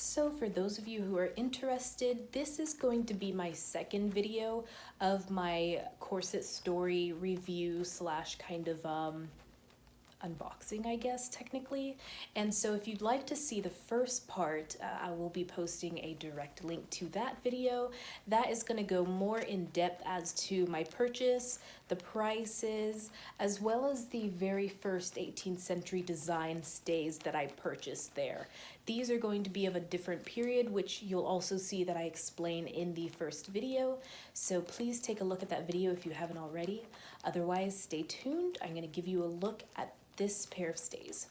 So for those of you who are interested, this is going to be my second video of my corset story review slash kind of unboxing, I guess, technically. And so if you'd like to see the first part, I will be posting a direct link to that video. That is going to go more in depth as to my purchase, the prices, as well as the very first 18th century design stays that I purchased there. These are going to be of a different period, which you'll also see that I explain in the first video. So please take a look at that video if you haven't already. Otherwise, stay tuned. I'm going to give you a look at this pair of stays.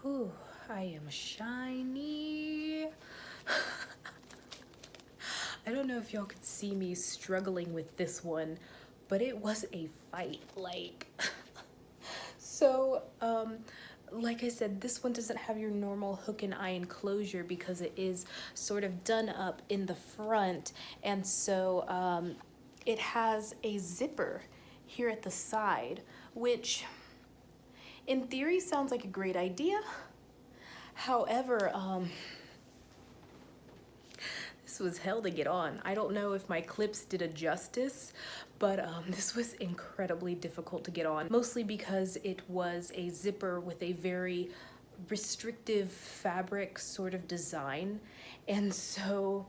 Whew, I am shiny. I don't know if y'all could see me struggling with this one, but it was a fight, like. So, like I said, this one doesn't have your normal hook and eye enclosure because it is sort of done up in the front, and so it has a zipper here at the side, which in theory sounds like a great idea. However, this was hell to get on. I don't know if my clips did it justice, but this was incredibly difficult to get on, mostly because it was a zipper with a very restrictive fabric sort of design. And so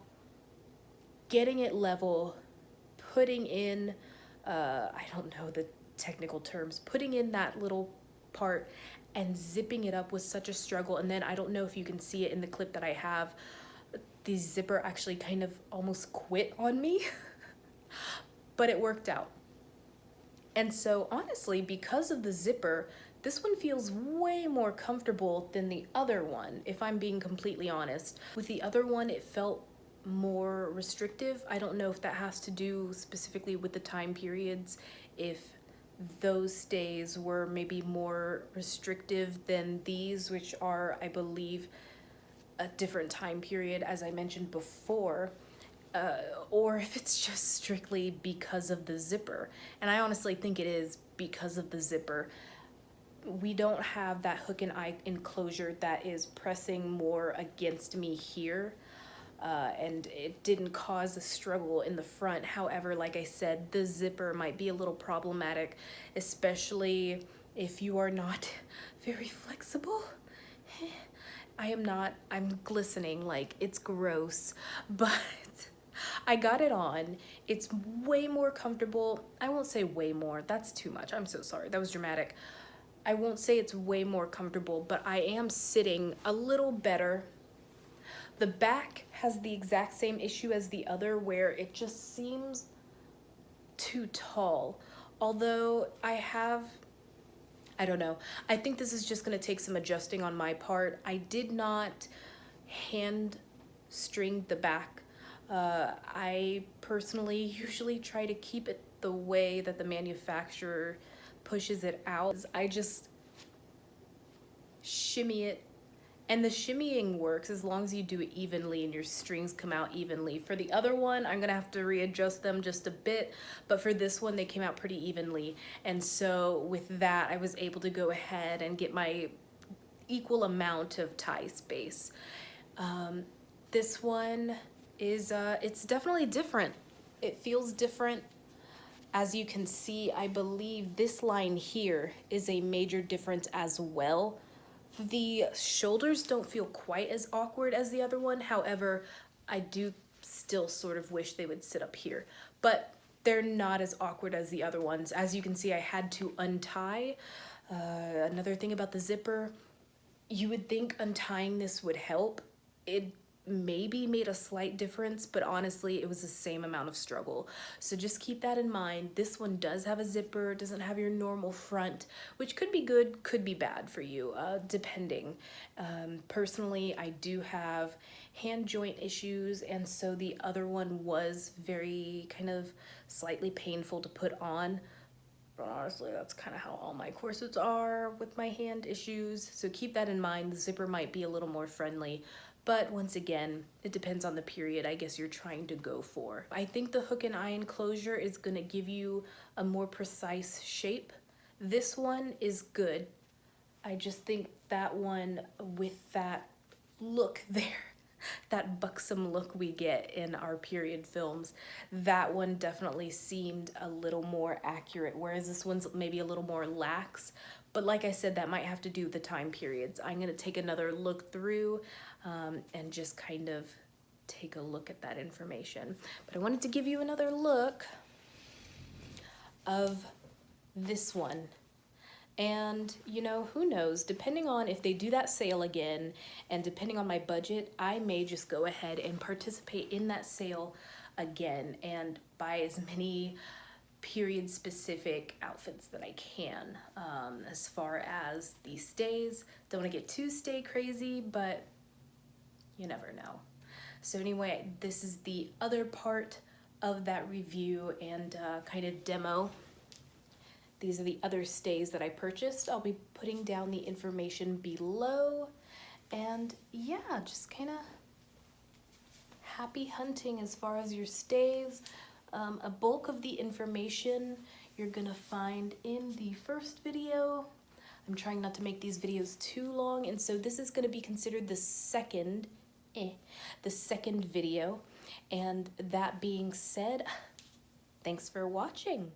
getting it level, putting in, I don't know the technical terms, putting in that little part and zipping it up was such a struggle. And then I don't know if you can see it in the clip that I have, the zipper actually kind of almost quit on me, but it worked out. And so honestly, because of the zipper, this one feels way more comfortable than the other one, if I'm being completely honest. With the other one, it felt more restrictive. I don't know if that has to do specifically with the time periods, if those stays were maybe more restrictive than these, which are, I believe, a different time period, as I mentioned before, or if it's just strictly because of the zipper. And I honestly think it is because of the zipper. We don't have that hook and eye enclosure that is pressing more against me here, and it didn't cause a struggle in the front. However, like I said, the zipper might be a little problematic, especially if you are not very flexible. I'm glistening, like it's gross, but I got it on. It's way more comfortable. I won't say way more, that's too much. I'm so sorry, that was dramatic. I won't say it's way more comfortable, but I am sitting a little better. The back has the exact same issue as the other, where it just seems too tall. Although I don't know. I think this is just gonna take some adjusting on my part. I did not hand string the back. I personally usually try to keep it the way that the manufacturer pushes it out. I just shimmy it, and the shimmying works as long as you do it evenly and your strings come out evenly. For the other one, I'm gonna have to readjust them just a bit, but for this one, they came out pretty evenly. And so with that, I was able to go ahead and get my equal amount of tie space. This one is, it's definitely different. It feels different. As you can see, I believe this line here is a major difference as well. The shoulders don't feel quite as awkward as the other one. However, I do still sort of wish they would sit up here, but they're not as awkward as the other ones. As you can see, I had to untie. Another thing about the zipper, you would think untying this would help. It maybe made a slight difference, but honestly, it was the same amount of struggle. So just keep that in mind. This one does have a zipper, doesn't have your normal front, which could be good, could be bad for you, depending. Personally, I do have hand joint issues, and so the other one was very kind of slightly painful to put on. But honestly, that's kind of how all my corsets are with my hand issues. So keep that in mind. The zipper might be a little more friendly, But once again, it depends on the period I guess you're trying to go for. I think the hook and eye enclosure is gonna give you a more precise shape. This one is good. I just think that one with that look there, that buxom look we get in our period films, that one definitely seemed a little more accurate, whereas this one's maybe a little more lax. But like I said, that might have to do with the time periods. I'm gonna take another look through and just kind of take a look at that information. But I wanted to give you another look of this one. And you know, who knows, depending on if they do that sale again and depending on my budget, I may just go ahead and participate in that sale again and buy as many period specific outfits that I can. As far as the stays, don't want to get too stay crazy, but you never know. So anyway, this is the other part of that review and kind of demo. These are the other stays that I purchased. I'll be putting down the information below. And yeah, just kind of happy hunting as far as your stays. A bulk of the information you're gonna find in the first video. I'm trying not to make these videos too long, and so this is gonna be considered the second video. And that being said, thanks for watching.